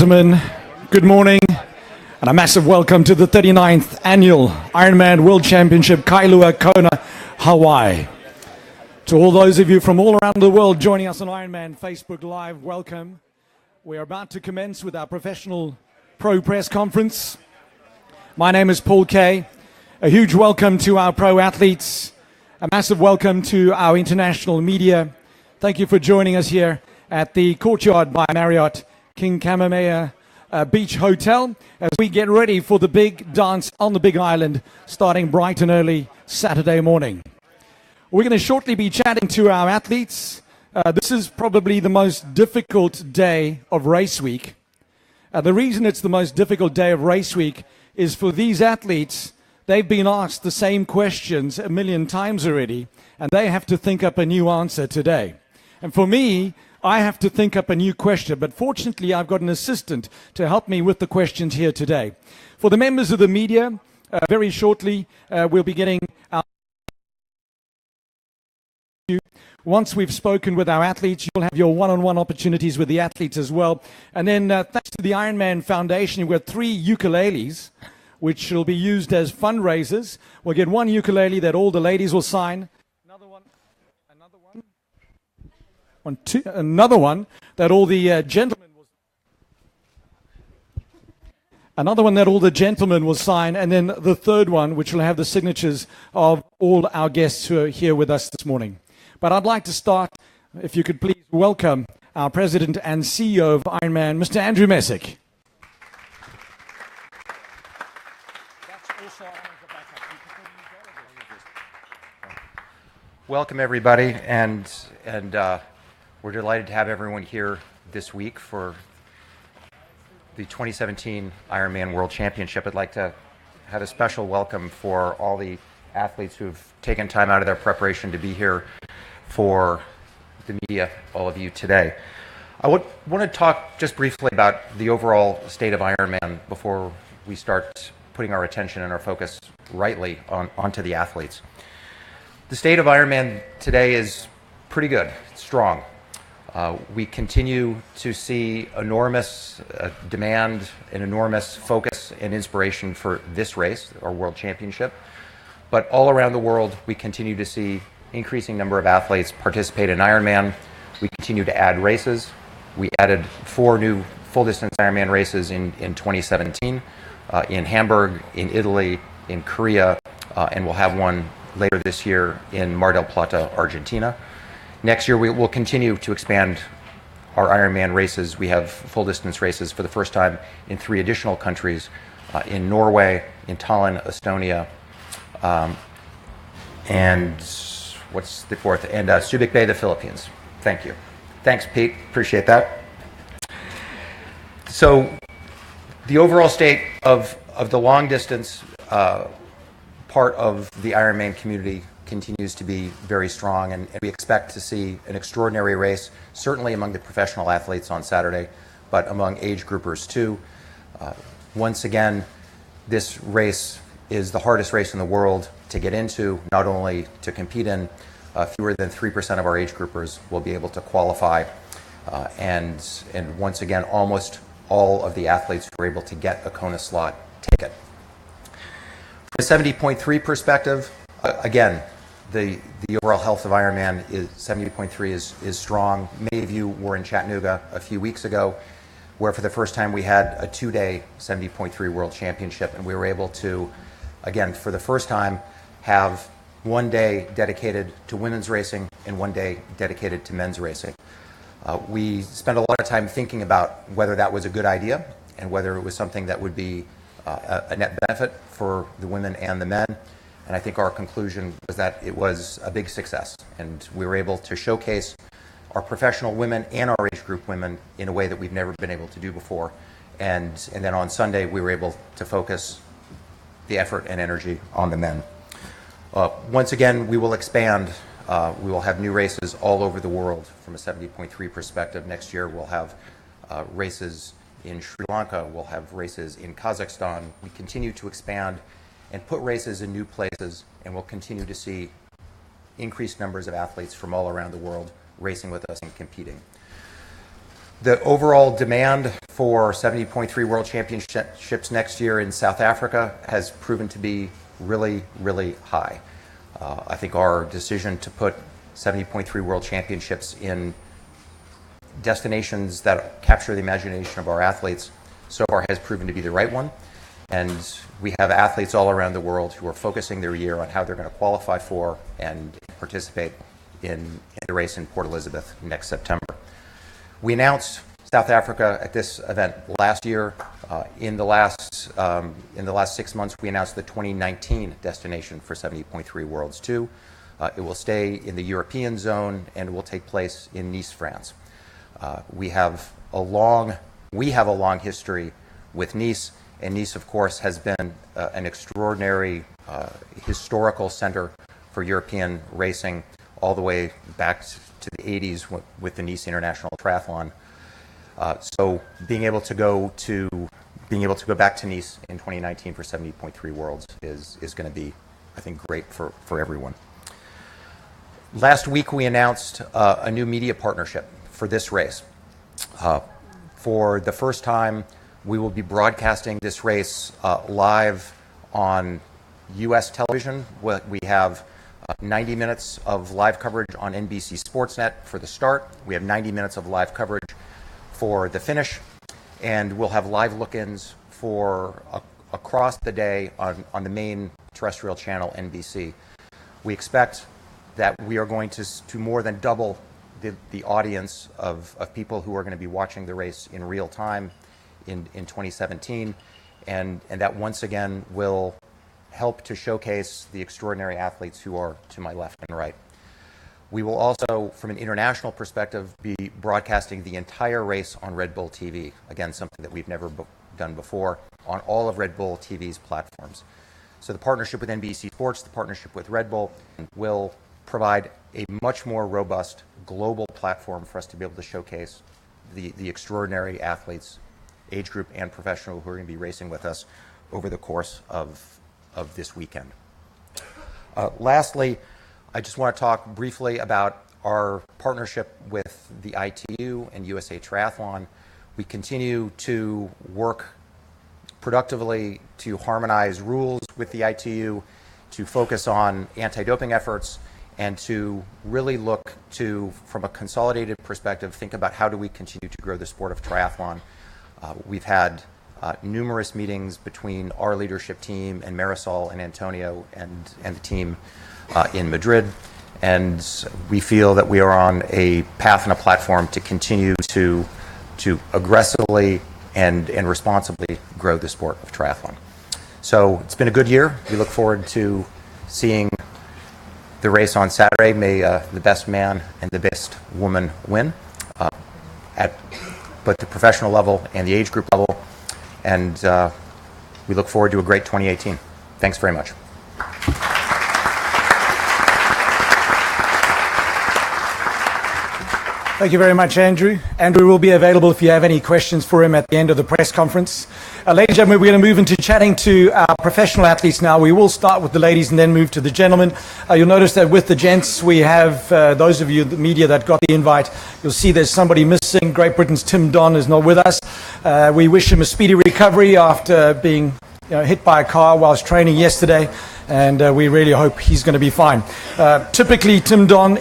gentlemen, good morning, and a massive welcome to the 39th Annual Ironman World Championship, Kailua Kona, Hawaii. To all those of you from all around the world joining us on Ironman Facebook Live, welcome. We are about to commence with our professional pro press conference. My name is Paul Kay. A huge welcome to our pro athletes, a massive welcome to our international media. Thank you for joining us here at the Courtyard by Marriott King Kamehameha Beach Hotel as we get ready for the big dance on the Big Island starting bright and early Saturday morning. We're going to shortly be chatting to our athletes. This is probably the most difficult day of race week. The reason it's the most difficult day of race week is for these athletes, they've been asked the same questions a million times already, and they have to think up a new answer today. And for me, I have to think up a new question, but fortunately I've got an assistant to help me with the questions here today. For the members of the media, very shortly we'll be getting our... Once we've spoken with our athletes, you'll have your one-on-one opportunities with the athletes as well. And then thanks to the Ironman Foundation, we've got 3 ukuleles, which will be used as fundraisers. We'll get 1 ukulele that all the ladies will sign. Another one that all the gentlemen will sign, and then the third one which will have the signatures of all our guests who are here with us this morning. But I'd like to start, if you could please welcome our President and CEO of Ironman, Mr. Andrew Messick. Welcome everybody, and we're delighted to have everyone here this week for the 2017 Ironman World Championship. I'd like to have a special welcome for all the athletes who've taken time out of their preparation to be here for the media, all of you today. I want to talk just briefly about the overall state of Ironman before we start putting our attention and our focus rightly onto the athletes. The state of Ironman today is pretty good, it's strong. We continue to see enormous demand and enormous focus and inspiration for this race, our World Championship. But all around the world, we continue to see increasing number of athletes participate in Ironman. We continue to add races. We added 4 new full-distance Ironman races in 2017, in Hamburg, in Italy, in Korea, and we'll have one later this year in Mar del Plata, Argentina. Next year, we will continue to expand our Ironman races. We have full-distance races for the first time in 3 additional countries, in Norway, in Tallinn, Estonia, and what's the fourth? And Subic Bay, the Philippines. Thank you. Thanks, Pete. Appreciate that. So the overall state of the long-distance part of the Ironman community continues to be very strong, and we expect to see an extraordinary race, certainly among the professional athletes on Saturday, but among age groupers too. Once again, this race is the hardest race in the world to get into, not only to compete in. Fewer than 3% of our age groupers will be able to qualify, and once again, almost all of the athletes were able to get a Kona slot ticket. From a 70.3 perspective, again, the overall health of Ironman is 70.3 is strong. Many of you were in Chattanooga a few weeks ago, where for the first time we had a 2-day 70.3 World Championship, and we were able to, again, for the first time, have 1 day dedicated to women's racing and 1 day dedicated to men's racing. We spent a lot of time thinking about whether that was a good idea and whether it was something that would be a net benefit for the women and the men. And I think our conclusion was that it was a big success, and we were able to showcase our professional women and our age group women in a way that we've never been able to do before. And then on Sunday, we were able to focus the effort and energy on the men. Once again, we will expand. We will have new races all over the world from a 70.3 perspective. Next year, we'll have races in Sri Lanka. We'll have races in Kazakhstan. We continue to expand and put races in new places, and we'll continue to see increased numbers of athletes from all around the world racing with us and competing. The overall demand for 70.3 World Championships next year in South Africa has proven to be really, really high. I think our decision to put 70.3 World Championships in destinations that capture the imagination of our athletes so far has proven to be the right one. And we have athletes all around the world who are focusing their year on how they're going to qualify for and participate in the race in Port Elizabeth next September. We announced South Africa at this event last year. In the last 6 months, we announced the 2019 destination for 70.3 Worlds 2. It will stay in the European zone and will take place in Nice, France. We have a long history with Nice, and Nice, of course, has been an extraordinary historical center for European racing all the way back to the 80s with the Nice International Triathlon. So being able to go back to Nice in 2019 for 70.3 Worlds is going to be, I think, great for everyone. Last week we announced a new media partnership for this race. For the first time, we will be broadcasting this race live on U.S. television. We have 90 minutes of live coverage on NBC Sportsnet for the start. We have 90 minutes of live coverage for the finish, and we'll have live look-ins for across the day on the main terrestrial channel, NBC. We expect that we are going to more than double the audience of people who are going to be watching the race in real time in 2017, and that once again will help to showcase the extraordinary athletes who are to my left and right. We will also, from an international perspective, be broadcasting the entire race on Red Bull TV. Again, something that we've never done before, on all of Red Bull TV's platforms. So the partnership with NBC Sports, the partnership with Red Bull, will provide a much more robust global platform for us to be able to showcase the extraordinary athletes, age group and professional, who are going to be racing with us over the course of this weekend. Lastly, I just want to talk briefly about our partnership with the ITU and USA Triathlon. We continue to work productively to harmonize rules with the ITU, to focus on anti-doping efforts, and to really look to, from a consolidated perspective, think about how do we continue to grow the sport of triathlon. We've had numerous meetings between our leadership team and Marisol and Antonio and the team in Madrid, and we feel that we are on a path and a platform to continue to aggressively and responsibly grow the sport of triathlon. So it's been a good year. We look forward to seeing the race on Saturday. May the best man and the best woman win at both the professional level and the age group level. And we look forward to a great 2018. Thanks very much. Thank you very much, Andrew. Andrew will be available if you have any questions for him at the end of the press conference. Ladies and gentlemen, we're going to move into chatting to our professional athletes now. We will start with the ladies and then move to the gentlemen. You'll notice that with the gents, we have those of you in the media that got the invite. You'll see there's somebody missing. Great Britain's Tim Don is not with us. We wish him a speedy recovery after being hit by a car whilst training yesterday, and we really hope he's going to be fine. Typically, Tim Don,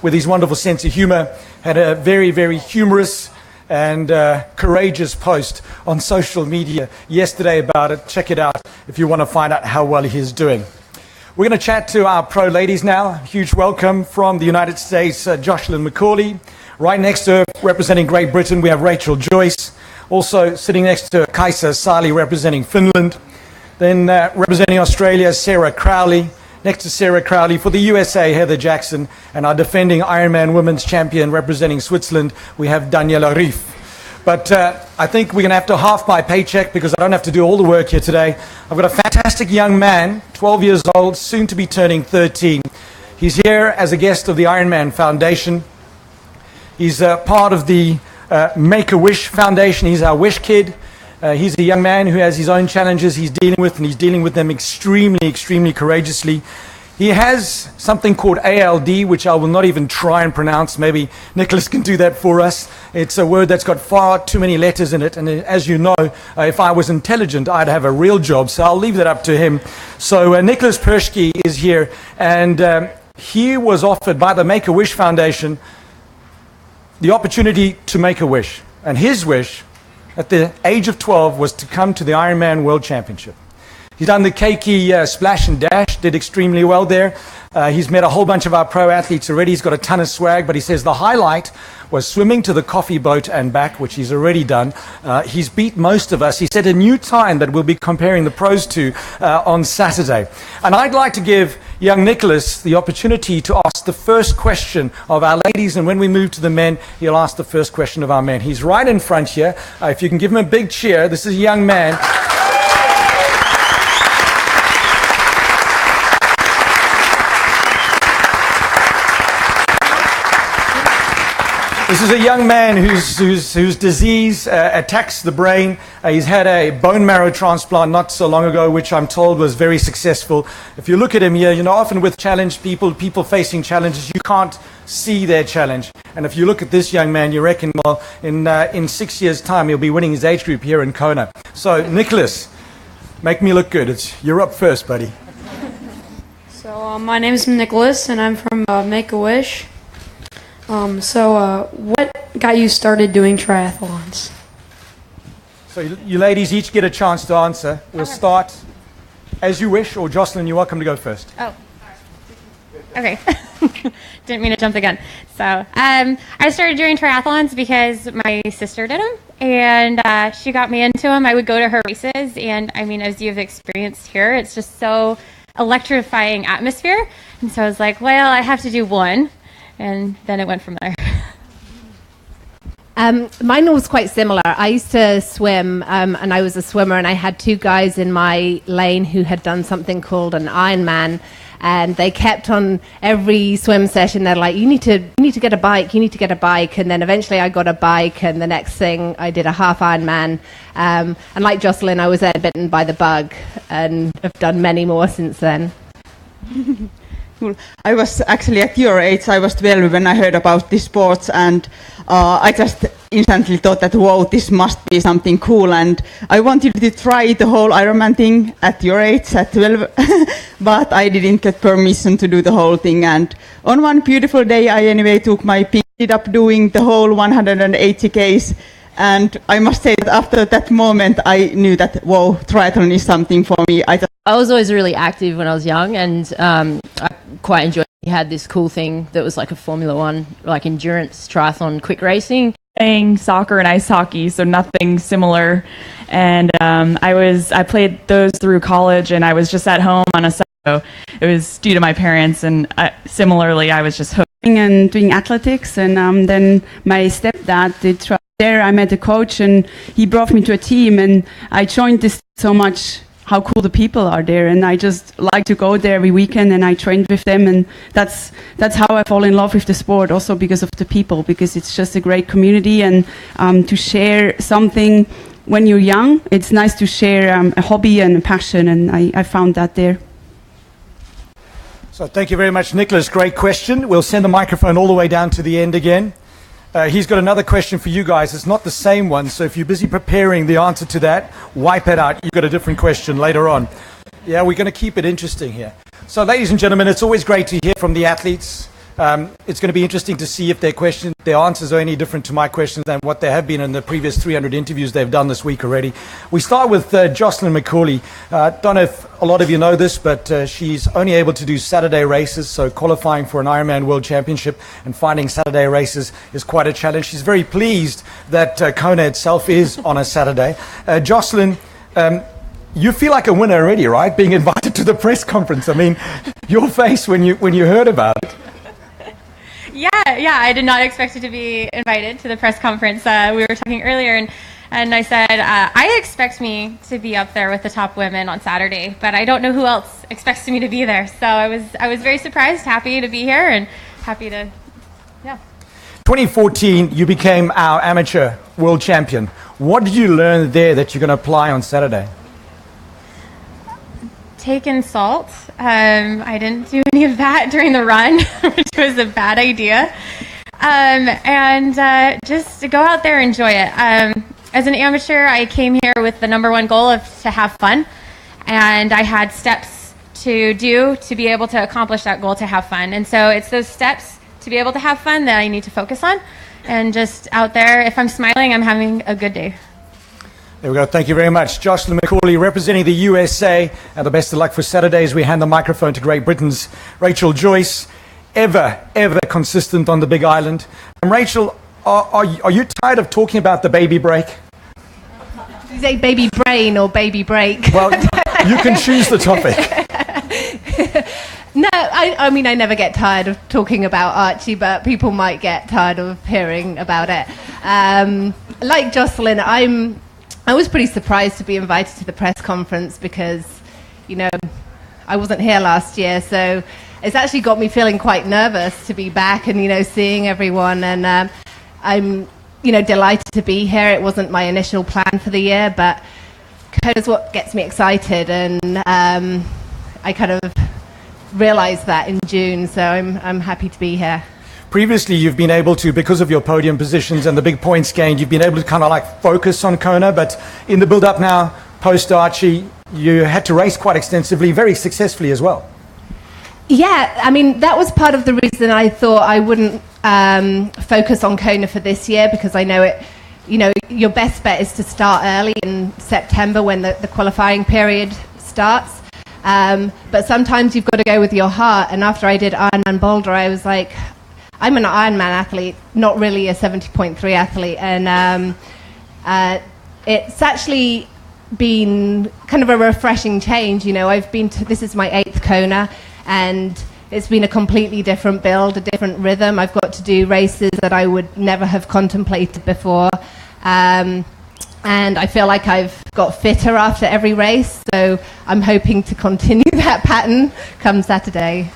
with his wonderful sense of humor, had a very, very humorous and courageous post on social media yesterday about it. Check it out if you want to find out how well he's doing. We're going to chat to our pro ladies now. Huge welcome from the United States, Jocelyn McCauley. Right next to her, representing Great Britain, we have Rachel Joyce. Also sitting next to her, Kaisa Sali, representing Finland. Then representing Australia, Sarah Crowley. Next to Sarah Crowley, for the USA, Heather Jackson. And our defending Ironman women's champion representing Switzerland, we have Daniela Rief. But I think we're going to have to half my paycheck because I don't have to do all the work here today. I've got a fantastic young man, 12 years old, soon to be turning 13. He's here as a guest of the Ironman Foundation. He's part of the Make-A-Wish Foundation. He's our wish kid. He's a young man who has his own challenges he's dealing with, and he's dealing with them extremely, extremely courageously. He has something called ALD, which I will not even try and pronounce. Maybe Nicholas can do that for us. It's a word that's got far too many letters in it. And as you know, if I was intelligent, I'd have a real job. So I'll leave that up to him. So Nicholas Perschke is here. And he was offered by the Make-A-Wish Foundation the opportunity to make a wish. And his wish at the age of 12 was to come to the Ironman World Championship. He's done the Keiki splash and dash, did extremely well there. He's met a whole bunch of our pro athletes already. He's got a ton of swag, but he says the highlight was swimming to the coffee boat and back, which he's already done. He's beat most of us. He set a new time that we'll be comparing the pros to on Saturday. And I'd like to give young Nicholas the opportunity to ask the first question of our ladies, and when we move to the men, he'll ask the first question of our men. He's right in front here. If you can give him a big cheer. This is a young man. This is a young man whose disease attacks the brain. He's had a bone marrow transplant not so long ago, which I'm told was very successful. If you look at him here, you know, often with challenged people facing challenges, you can't see their challenge. And if you look at this young man, you reckon, well, in 6 years' time, he'll be winning his age group here in Kona. So, Nicholas, make me look good. You're up first, buddy. So, my name is Nicholas, and I'm from Make-A-Wish. What got you started doing triathlons? So you ladies each get a chance to answer. We'll start as you wish, or Jocelyn, you're welcome to go first. Oh, okay. Didn't mean to jump the gun. So I started doing triathlons because my sister did them, and she got me into them. I would go to her races, and I mean, as you've experienced here, it's just so electrifying atmosphere. And so I was like, well, I have to do one. And then it went from there. Mine was quite similar. I used to swim, and I was a swimmer, and I had two guys in my lane who had done something called an IRONMAN, and they kept on every swim session. They're like, "You need to get a bike. You need to get a bike." And then eventually, I got a bike, and the next thing, I did a half Ironman. And like Jocelyn, I was bitten by the bug, and have done many more since then. Cool. I was actually at your age. I was 12 when I heard about this sport, and I just instantly thought that, whoa, this must be something cool. And I wanted to try the whole Ironman thing at your age, at 12, but I didn't get permission to do the whole thing. And on one beautiful day, I anyway took my pick, ended up doing the whole 180 Ks. And I must say that after that moment, I knew that, whoa, triathlon is something for me. I was always really active when I was young, and I quite enjoyed it. He had this cool thing that was like a Formula One, like endurance triathlon quick racing. Playing soccer and ice hockey, so nothing similar. And I played those through college, and I was just at home on a Sunday. So it was due to my parents, and similarly, I was just hooked. And doing athletics, and then my stepdad did try. There I met a coach, and he brought me to a team, and I joined this so much. How cool the people are there, and I just like to go there every weekend, and I trained with them, and that's how I fall in love with the sport, also because of the people, because it's just a great community, and to share something when you're young, it's nice to share a hobby and a passion, and I found that there. So thank you very much, Nicholas. Great question. We'll send the microphone all the way down to the end again. He's got another question for you guys. It's not the same one, so if you're busy preparing the answer to that, wipe it out. You've got a different question later on. Yeah, we're going to keep it interesting here. So, ladies and gentlemen, it's always great to hear from the athletes. It's going to be interesting to see if their answers are any different to my questions than what they have been in the previous 300 interviews they've done this week already. We start with Jocelyn McCauley. Don't know if a lot of you know this, but she's only able to do Saturday races, so qualifying for an Ironman World Championship and finding Saturday races is quite a challenge. She's very pleased that Kona itself is on a Saturday. Jocelyn, you feel like a winner already, right? Being invited to the press conference. I mean, your face when you heard about it. Yeah, I did not expect to be invited to the press conference. We were talking earlier, and I said, I expect me to be up there with the top women on Saturday, but I don't know who else expects me to be there. So I was very surprised, happy to be here, and happy to, yeah. 2014, you became our amateur world champion. What did you learn there that you're going to apply on Saturday? take in salt. I didn't do any of that during the run, which was a bad idea. And just go out there and enjoy it. As an amateur, I came here with the number one goal of to have fun, and I had steps to do to be able to accomplish that goal to have fun. And so it's those steps to be able to have fun that I need to focus on, and just out there, if I'm smiling, I'm having a good day. There we go. Thank you very much. Jocelyn McCauley representing the USA, and the best of luck for Saturday as we hand the microphone to Great Britain's Rachel Joyce. Ever consistent on the Big Island. And Rachel, are you tired of talking about the baby break? Did you say baby brain or baby break? Well, you can choose the topic. No, I mean, I never get tired of talking about Archie, but people might get tired of hearing about it. Like Jocelyn, I was pretty surprised to be invited to the press conference because, you know, I wasn't here last year, so it's actually got me feeling quite nervous to be back and, you know, seeing everyone. And I'm, you know, delighted to be here. It wasn't my initial plan for the year, but Kona's what gets me excited. And I kind of realized that in June, so I'm happy to be here. Previously, you've been able to, because of your podium positions and the big points gained, you've been able to kind of like focus on Kona, but in the build-up now, post-Archie, you had to race quite extensively, very successfully as well. Yeah, I mean, that was part of the reason I thought I wouldn't focus on Kona for this year, because I know it, you know, your best bet is to start early in September when the qualifying period starts. But sometimes you've got to go with your heart. And after I did Ironman Boulder, I was like, I'm an Ironman athlete, not really a 70.3 athlete. And it's actually been kind of a refreshing change. You know, I've been to, this is my 8th Kona, and it's been a completely different build, a different rhythm. I've got to do races that I would never have contemplated before. And I feel like I've got fitter after every race, so I'm hoping to continue that pattern come Saturday.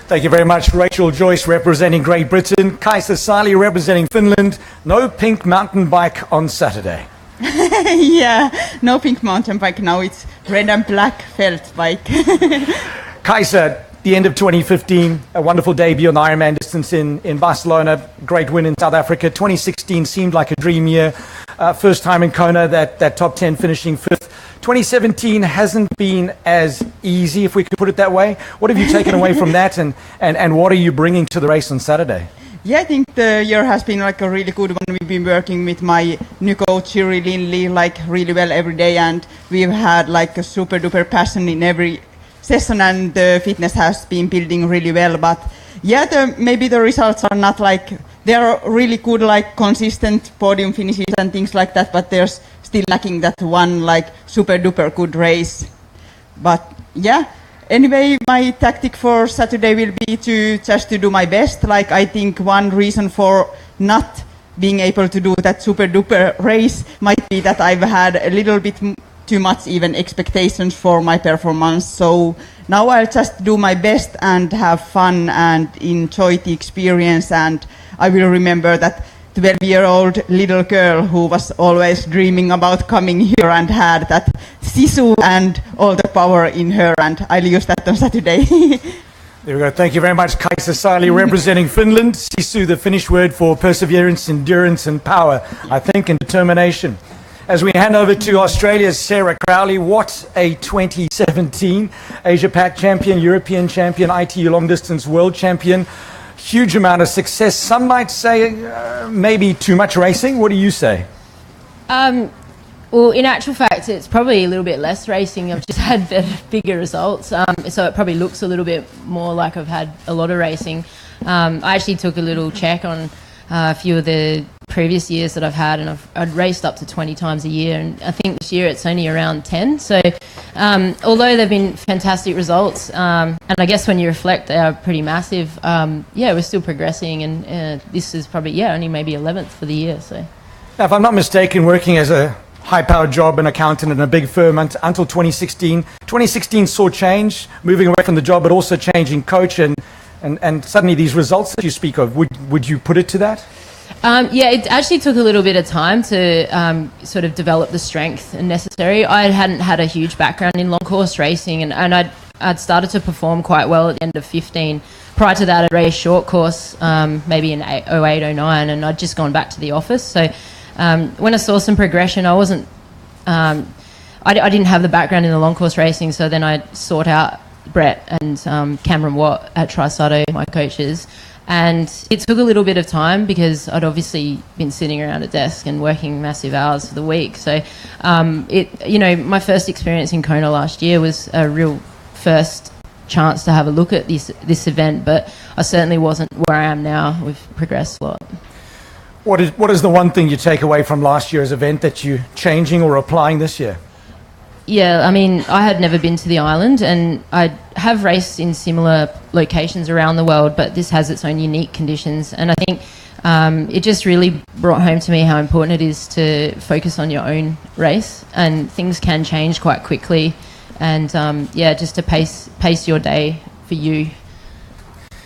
Thank you very much. Rachel Joyce representing Great Britain, Kaisa Sali representing Finland. No pink mountain bike on Saturday. Yeah, no pink mountain bike now, it's red and black felt bike. Kaisa, the end of 2015, a wonderful debut on the Ironman distance in Barcelona, great win in South Africa. 2016 seemed like a dream year. First time in Kona, that top 10 finishing 5th. 2017 hasn't been as easy, if we could put it that way. What have you taken away from that, and what are you bringing to the race on Saturday? Yeah, I think the year has been like a really good one. We've been working with my new coach, Shiri Linley, like really well every day, and we've had like a super duper passion in every session, and the fitness has been building really well. But yeah, maybe the results are not like, they are really good, like consistent podium finishes and things like that, but there's still lacking that one like super duper good race. But yeah, anyway, my tactic for Saturday will be to just to do my best. Like, I think one reason for not being able to do that super duper race might be that I've had a little bit too much even expectations for my performance. So now I'll just do my best and have fun and enjoy the experience. And I will remember that 12-year-old little girl who was always dreaming about coming here and had that sisu and all the power in her, and I'll use that on Saturday. There we go. Thank you very much, Kaisa Sali representing Finland. Sisu, the Finnish word for perseverance, endurance and power, I think, and determination. As we hand over to Australia's Sarah Crowley, what a 2017 Asia-Pac champion, European champion, ITU long distance world champion. Huge amount of success. Some might say maybe too much racing. What do you say? Well, in actual fact, it's probably a little bit less racing. I've just had bigger results. So it probably looks a little bit more like I've had a lot of racing. I actually took a little check on a few of the previous years that I've had, and I'd raced up to 20 times a year, and I think this year it's only around 10. So although they've been fantastic results, and I guess when you reflect they are pretty massive, we're still progressing, and this is probably only maybe 11th for the year. So now, if I'm not mistaken, working as a high-powered job, an accountant in a big firm until 2016. 2016 saw change, moving away from the job, but also changing coach, and suddenly these results that you speak of, would you put it to that? Yeah, it actually took a little bit of time to sort of develop the strength necessary. I hadn't had a huge background in long course racing, and I'd started to perform quite well at the end of 15. Prior to that, I'd raced short course maybe in 08, 09, and I'd just gone back to the office. So when I saw some progression, I wasn't... I didn't have the background in the long course racing, so then I sought out Brett and Cameron Watt at TriSato, my coaches. And it took a little bit of time because I'd obviously been sitting around a desk and working massive hours for the week. So, my first experience in Kona last year was a real first chance to have a look at this event, but I certainly wasn't where I am now. We've progressed a lot. What is the one thing you take away from last year's event that you're changing or applying this year? Yeah, I mean, I had never been to the island, and I have raced in similar locations around the world, but this has its own unique conditions. And I think it just really brought home to me how important it is to focus on your own race, and things can change quite quickly. And just to pace your day for you.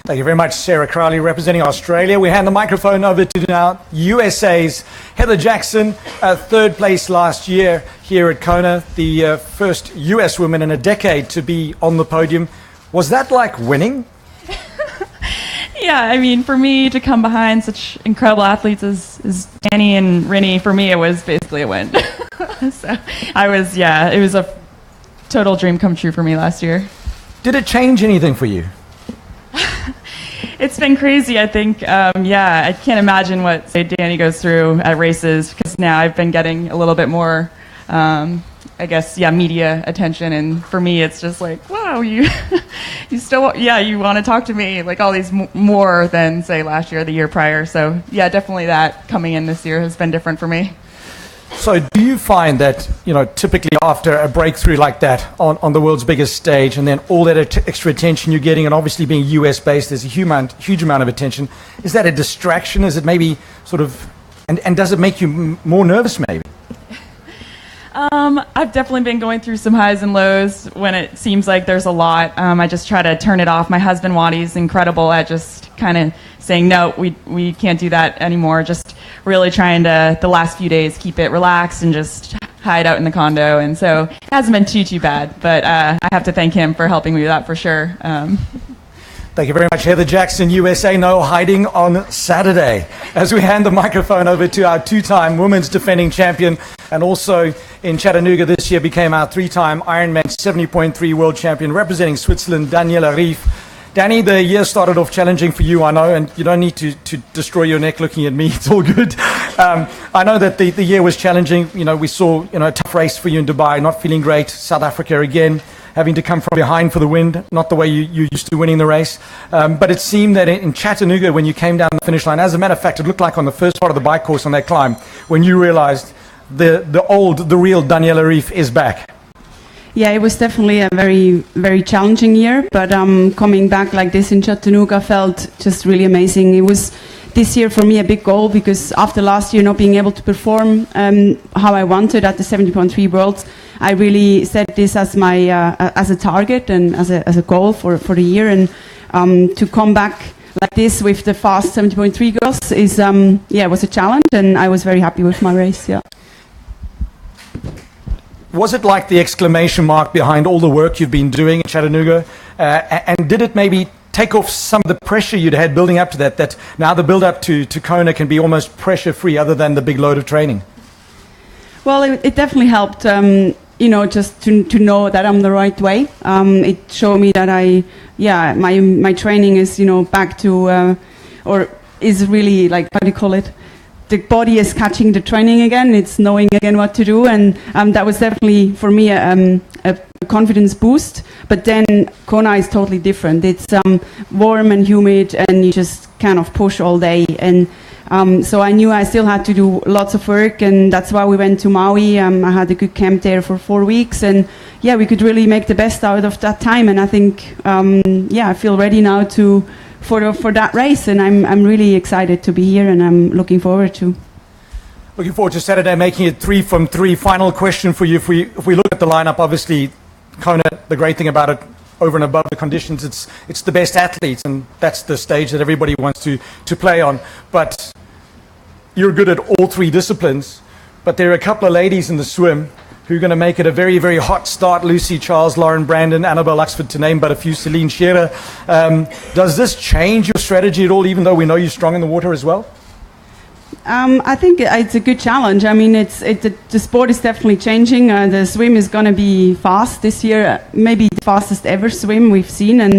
Thank you very much, Sarah Crowley, representing Australia. We hand the microphone over to now USA's Heather Jackson, third place last year here at Kona, the first US woman in a decade to be on the podium. Was that like winning? Yeah, I mean, for me to come behind such incredible athletes as Danny and Rinny, for me it was basically a win. So it was a total dream come true for me last year. Did it change anything for you? It's been crazy, I think. I can't imagine what, say, Danny goes through at races, because now I've been getting a little bit more, media attention. And for me, it's just like, wow, you you want to talk to me, like all these more than, say, last year or the year prior. So, yeah, definitely that coming in this year has been different for me. So do you find that, typically after a breakthrough like that on the world's biggest stage, and then all that extra attention you're getting, and obviously being US-based, there's a huge amount of attention, is that a distraction? Is it maybe sort of, and does it make you more nervous maybe? I've definitely been going through some highs and lows when it seems like there's a lot. I just try to turn it off. My husband, Wadi's incredible at just kind of saying, no, we can't do that anymore. Just really trying to, the last few days, keep it relaxed and just hide out in the condo. And so it hasn't been too bad, but I have to thank him for helping me with that for sure. Thank you very much, Heather Jackson, USA. No hiding on Saturday. As we hand the microphone over to our two-time women's defending champion, and also in Chattanooga this year became our three-time Ironman 70.3 world champion, representing Switzerland, Daniela Rief. Danny, the year started off challenging for you, I know, and you don't need to destroy your neck looking at me. It's all good. I know that the year was challenging. We saw a tough race for you in Dubai, not feeling great. South Africa again, having to come from behind for the win, not the way you used to winning the race. But it seemed that in Chattanooga, when you came down the finish line, as a matter of fact, it looked like on the first part of the bike course on that climb, when you realized the real Daniela Rief is back. Yeah, it was definitely a very, very challenging year, but coming back like this in Chattanooga felt just really amazing. It was this year for me a big goal, because after last year not being able to perform how I wanted at the 70.3 Worlds, I really set this as my as a target and as a goal for the year. And to come back like this with the fast 70.3 girls is was a challenge, and I was very happy with my race. Yeah. Was it like the exclamation mark behind all the work you've been doing in Chattanooga? And did it maybe take off some of the pressure you'd had building up to that now the build-up to Kona can be almost pressure-free other than the big load of training? Well, it definitely helped, just to know that I'm the right way. It showed me that my training is, back to, or is really like, how do you call it? The body is catching the training again. It's knowing again what to do, and that was definitely for me a confidence boost. But then Kona is totally different. It's warm and humid, and you just kind of push all day. And so I knew I still had to do lots of work, and that's why we went to Maui. I had a good camp there for 4 weeks, and we could really make the best out of that time. And I think I feel ready now for that race, and I'm really excited to be here, and I'm looking forward to Saturday, making it 3 from 3. Final question for you. If we look at the lineup, obviously Kona, the great thing about it, over and above the conditions, it's the best athletes, and that's the stage that everybody wants to play on. But you're good at all three disciplines, but there are a couple of ladies in the swim who are going to make it a very, very hot start. Lucy, Charles, Lauren, Brandon, Annabelle Luxford, to name but a few, Celine Shearer. Does this change your strategy at all, even though we know you're strong in the water as well? I think it's a good challenge. I mean, the sport is definitely changing. The swim is going to be fast this year, maybe the fastest ever swim we've seen. And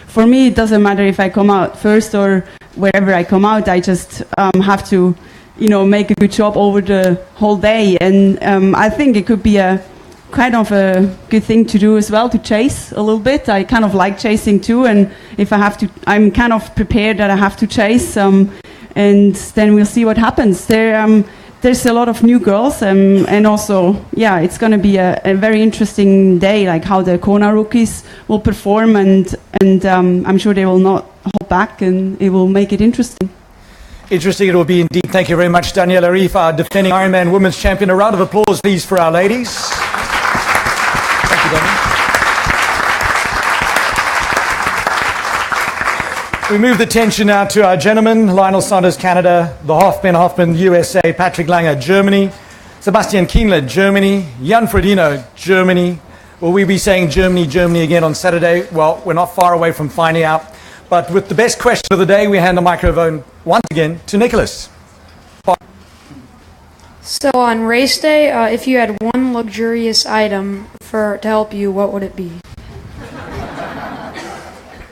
for me, it doesn't matter if I come out first or wherever I come out. I just have to, make a good job over the whole day. And I think it could be a kind of a good thing to do as well, to chase a little bit. I kind of like chasing too. And if I have to, I'm kind of prepared that I have to chase. And then we'll see what happens. There's a lot of new girls, and also, it's going to be a very interesting day, like how the Kona rookies will perform, and I'm sure they will not hold back, and it will make it interesting. Interesting it will be indeed. Thank you very much, Daniela Reif, our defending Ironman Women's Champion. A round of applause, please, for our ladies. Thank you, Daniela. We move the attention now to our gentlemen. Lionel Sanders, Canada. The Hoffman, USA. Patrick Langer, Germany. Sebastian Kienle, Germany. Jan Frodeno, Germany. Will we be saying Germany again on Saturday? Well, we're not far away from finding out. But with the best question of the day, we hand the microphone once again to Nicholas. So on race day, if you had one luxurious item to help you, what would it be?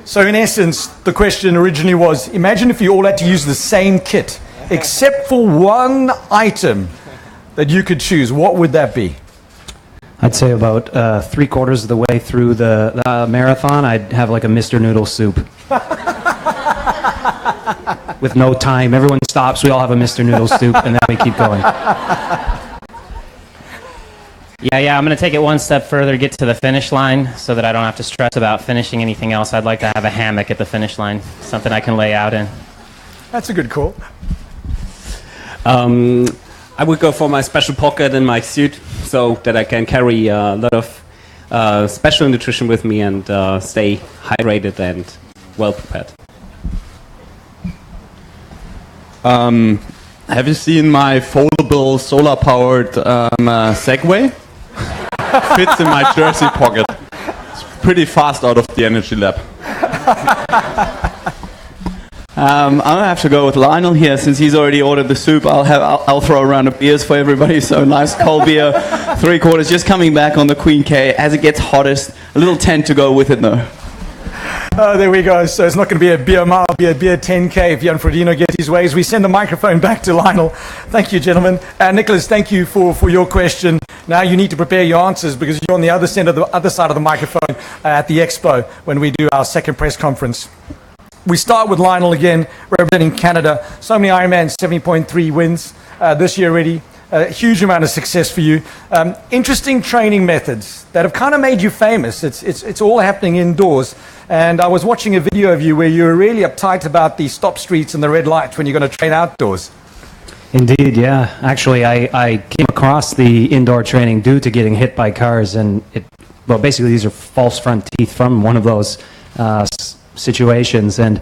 So in essence, the question originally was, imagine if you all had to use the same kit, except for one item that you could choose. What would that be? I'd say about 3/4 of the way through the marathon, I'd have like a Mr. Noodle soup. With no time. Everyone stops, we all have a Mr. Noodle soup, and then we keep going. Yeah, I'm going to take it one step further, get to the finish line, so that I don't have to stress about finishing anything else. I'd like to have a hammock at the finish line, something I can lay out in. That's a good call. I would go for my special pocket in my suit, so that I can carry a lot of special nutrition with me and stay hydrated and well prepared. Have you seen my foldable solar-powered Segway? Fits in my jersey pocket. It's pretty fast out of the energy lab. I'm gonna have to go with Lionel here, since he's already ordered the soup. I'll throw a round of beers for everybody. So nice cold beer, 3/4, just coming back on the Queen K as it gets hottest. A little tent to go with it though. Oh, there we go. So it's not going to be a beer mile, it'll be a beer 10K if Jan Frodeno gets his ways. We send the microphone back to Lionel. Thank you, gentlemen. Nicholas, thank you for your question. Now you need to prepare your answers, because you're on the other side of the microphone at the expo when we do our second press conference. We start with Lionel again, representing Canada. So many Ironman 70.3 wins this year already. A huge amount of success for you. Interesting training methods that have kind of made you famous. It's all happening indoors. And I was watching a video of you where you were really uptight about the stop streets and the red light when you're going to train outdoors. Indeed, yeah. Actually, I came across the indoor training due to getting hit by cars, and basically these are false front teeth from one of those situations. And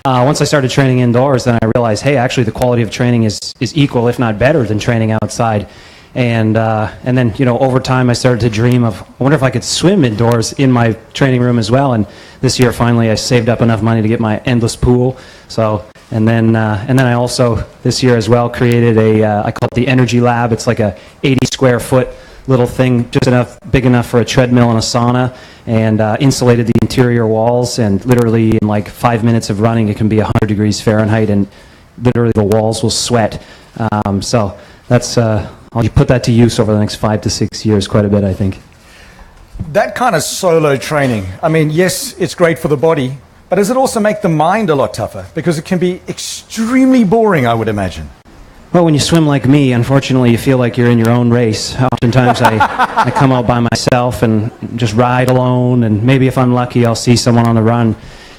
once I started training indoors, then I realized, hey, actually the quality of training is equal, if not better, than training outside. And then, over time I started to dream of, I wonder if I could swim indoors in my training room as well. And this year, finally, I saved up enough money to get my endless pool. And then I also, this year as well, created I call it the Energy Lab. It's like a 80 square foot little thing, just big enough for a treadmill and a sauna, and insulated the interior walls. And literally in like 5 minutes of running, it can be 100 degrees Fahrenheit, and literally the walls will sweat. So that's, I'll put that to use over the next 5 to 6 years quite a bit, I think. That kind of solo training, I mean, yes, it's great for the body, but does it also make the mind a lot tougher? Because it can be extremely boring, I would imagine. Well, when you swim like me, unfortunately, you feel like you're in your own race. Oftentimes, I come out by myself and just ride alone, and maybe if I'm lucky, I'll see someone on the run.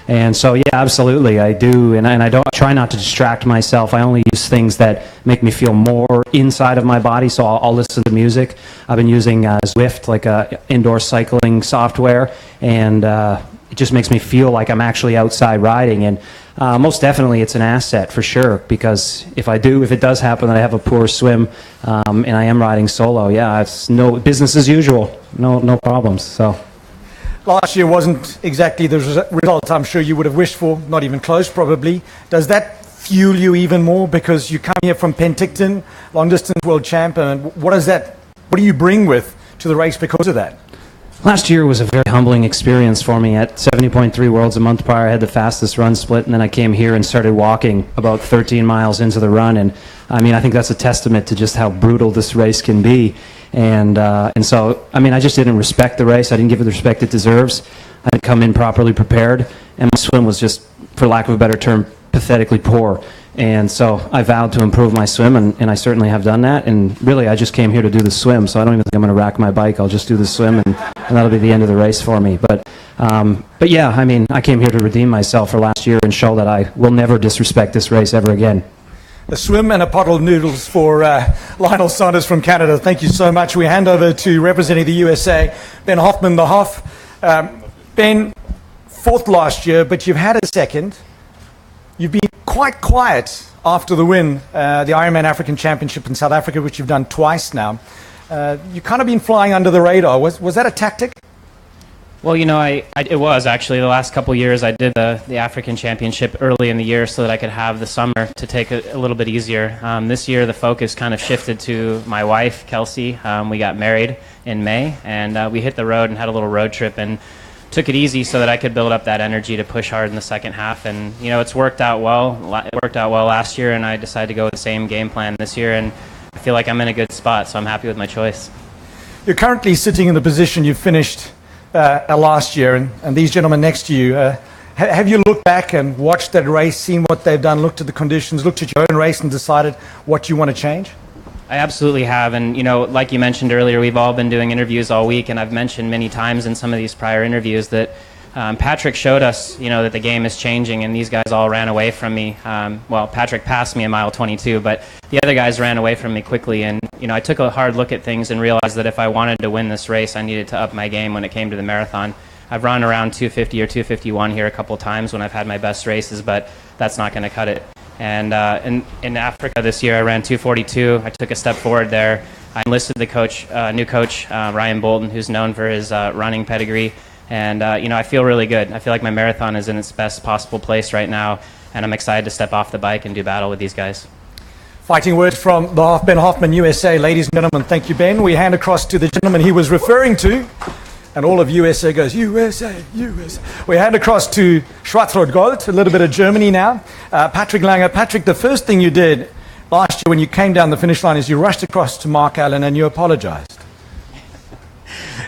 And so, yeah, absolutely, I do. And I don't try not to distract myself. I only use things that make me feel more inside of my body. So I'll listen to music. I've been using Zwift, like a indoor cycling software, and it just makes me feel like I'm actually outside riding. And most definitely it's an asset for sure, because if it does happen that I have a poor swim and I am riding solo, yeah, it's no business as usual, no problems. So Last year wasn't exactly the result I'm sure you would have wished for, not even close probably. Does that fuel you even more because you come here from Penticton, long distance world champion? What do you bring with to the race because of that? last year was a very humbling experience for me. At 70.3 Worlds a month prior, I had the fastest run split, and then I came here and started walking about 13 miles into the run. And I mean, I think that's a testament to just how brutal this race can be. And so, I mean, I just didn't respect the race. I didn't give it the respect it deserves. I didn't come in properly prepared, and my swim was just, for lack of a better term, pathetically poor. And so I vowed to improve my swim, and I certainly have done that. And really, I just came here to do the swim, so I don't even think I'm going to rack my bike. I'll just do the swim, and that'll be the end of the race for me. But yeah, I mean, I came here to redeem myself for last year and show that I will never disrespect this race ever again. A swim and a pottle of noodles for Lionel Saunders from Canada. Thank you so much. We hand over to representing the USA, Ben Hoffman, the Hoff. Ben, fourth last year, but you've had a second. You've been quite quiet after the win, the Ironman African Championship in South Africa, which you've done twice now. You've kind of been flying under the radar. Was that a tactic? Well, you know, it was actually the last couple of years. I did the African Championship early in the year so that I could have the summer to take it a little bit easier. This year, the focus kind of shifted to my wife, Kelsey. We got married in May, and we hit the road and had a little road trip and took it easy so that I could build up that energy to push hard in the second half. And, you know, it's worked out well. It worked out well last year, and I decided to go with the same game plan this year, and I feel like I'm in a good spot, so I'm happy with my choice. You're currently sitting in the position you finished last year, and these gentlemen next to you, have you looked back and watched that race, seen what they've done, looked at the conditions, looked at your own race and decided what you want to change? I absolutely have, and you know, like you mentioned earlier, we've all been doing interviews all week, and I've mentioned many times in some of these prior interviews that Patrick showed us, you know, that the game is changing, and these guys all ran away from me. Well, Patrick passed me in mile 22, but the other guys ran away from me quickly, and you know, I took a hard look at things and realized that if I wanted to win this race, I needed to up my game when it came to the marathon. I've run around 250 or 251 here a couple of times when I've had my best races, but that's not going to cut it. And in Africa this year, I ran 242. I took a step forward there. I enlisted the new coach, Ryan Bolton, who's known for his running pedigree. And, you know, I feel really good. I feel like my marathon is in its best possible place right now, and I'm excited to step off the bike and do battle with these guys. Fighting words from the Ben Hoffman, USA. Ladies and gentlemen, thank you, Ben. We hand across to the gentleman he was referring to. And all of USA goes, USA, USA. We hand across to Schwarzrot-Gold, a little bit of Germany now. Patrick Langer. Patrick, the first thing you did last year when you came down the finish line is you rushed across to Mark Allen and you apologized.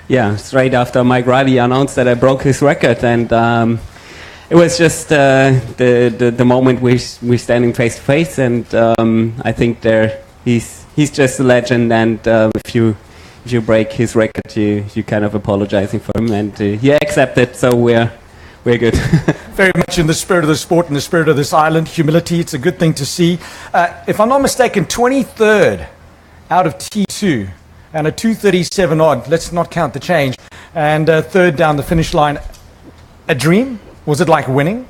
Yeah, straight after Mike Riley announced that I broke his record, and it was just the moment we're standing face to face, and I think he's just a legend, and if you break his record, you kind of apologizing for him, and he accepted, so we're good. Very much in the spirit of the sport and the spirit of this island, humility. It's a good thing to see. If I'm not mistaken, 23rd out of T2 and a 237 odd. Let's not count the change. And third down the finish line. A dream? Was it like winning?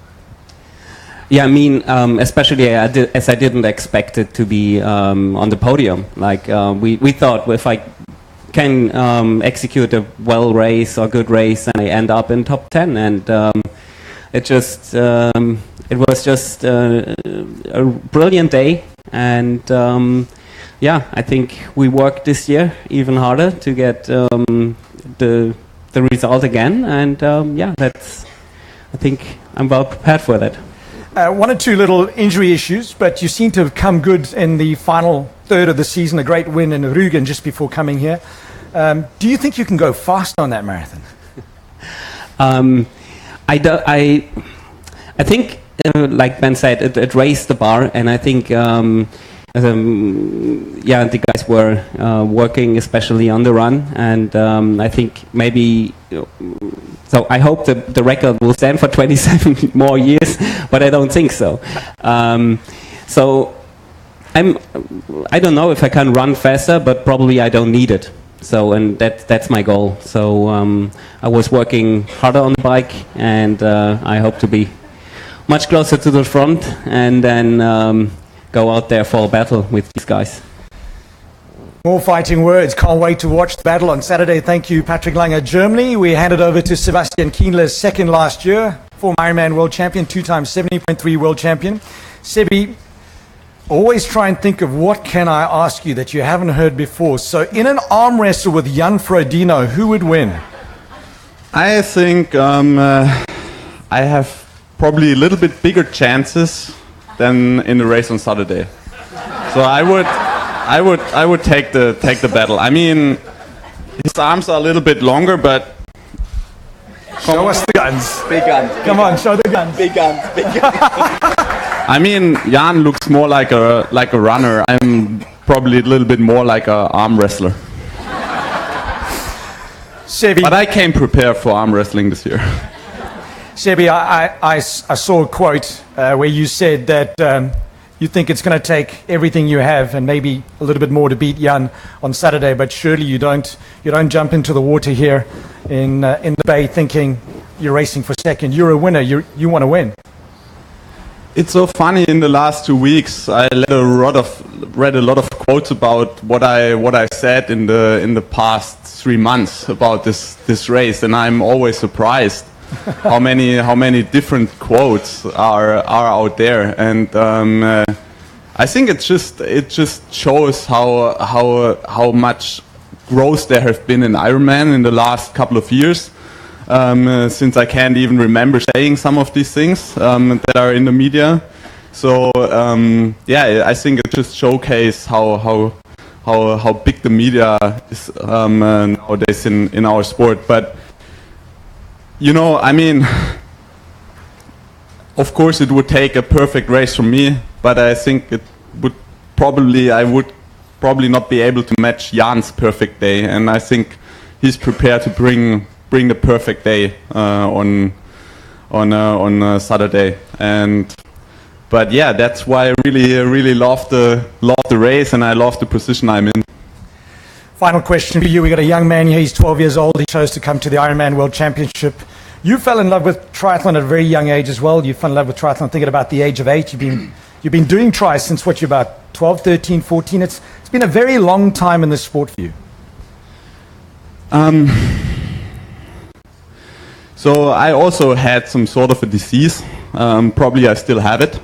Yeah, I mean, especially as I didn't expect it to be on the podium. Like we thought, if I can execute a well race or good race, and I end up in top 10, and it was just a brilliant day, and yeah, I think we worked this year even harder to get the result again, and yeah, I think I'm well prepared for that. One or two little injury issues, but you seem to have come good in the final third of the season, a great win in Rügen just before coming here. Do you think you can go fast on that marathon? I think, like Ben said, it raised the bar, and I think, yeah, the guys were working especially on the run, and I think maybe... So I hope the record will stand for 27 more years, but I don't think so. So I don't know if I can run faster, but probably I don't need it. So, and that's my goal. So I was working harder on the bike, and I hope to be much closer to the front, and then go out there for a battle with these guys. More fighting words. Can't wait to watch the battle on Saturday. Thank you, Patrick Lange. Germany, we handed over to Sebastian Kienle, second last year, former Ironman world champion, 2-time 70.3 world champion. Sebi, always try and think of what can I ask you that you haven't heard before. So in an arm wrestle with Jan Frodeno, who would win? I think I have probably a little bit bigger chances than in the race on Saturday. So I would take the battle. I mean, his arms are a little bit longer, but show us the guns. Big guns. Come on, show the guns. Big guns. Big guns. I mean, Jan looks more like a runner. I'm probably a little bit more like an arm wrestler. Sebi, but I came prepared for arm wrestling this year. Sebi, I saw a quote where you said that you think it's going to take everything you have and maybe a little bit more to beat Jan on Saturday, but surely you don't jump into the water here in the bay thinking you're racing for second. You're a winner. You want to win. It's so funny. In the last 2 weeks, I read a lot of quotes about what I said in the past 3 months about this race, and I'm always surprised how many different quotes are out there. And I think it just shows how much growth there have been in Ironman in the last couple of years. Since I can't even remember saying some of these things that are in the media. So yeah, I think it just showcases how big the media is nowadays in our sport. But you know, I mean, of course it would take a perfect race from me, but I think I would probably not be able to match Jan's perfect day, and I think he's prepared to bring the perfect day on Saturday. But yeah, that's why I really love the race, and I love the position I'm in. Final question for you. We got a young man here. He's 12 years old. He chose to come to the Ironman World Championship. You fell in love with triathlon at a very young age as well. You fell in love with triathlon thinking about the age of 8. You've been doing tri since what, you're about 12, 13, 14. It's been a very long time in this sport for you. So I also had some sort of a disease. Probably I still have it.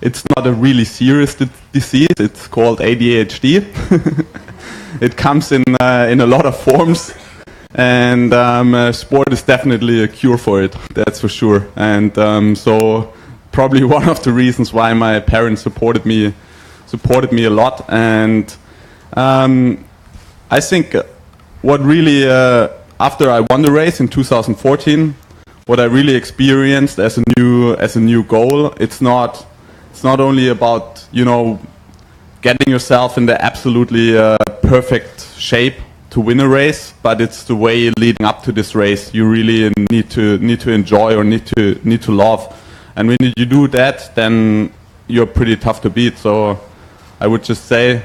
It's not a really serious disease. It's called ADHD. It comes in a lot of forms, and sport is definitely a cure for it. That's for sure. And so probably one of the reasons why my parents supported me a lot. And I think what really after I won the race in 2014, what I really experienced as a new goal, it's not only about, you know, getting yourself in the absolutely perfect shape to win a race, but it's the way leading up to this race you really need to enjoy or need to love. And when you do that, then you're pretty tough to beat. So I would just say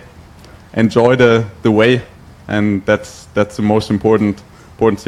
enjoy the way, and that's the most important thing.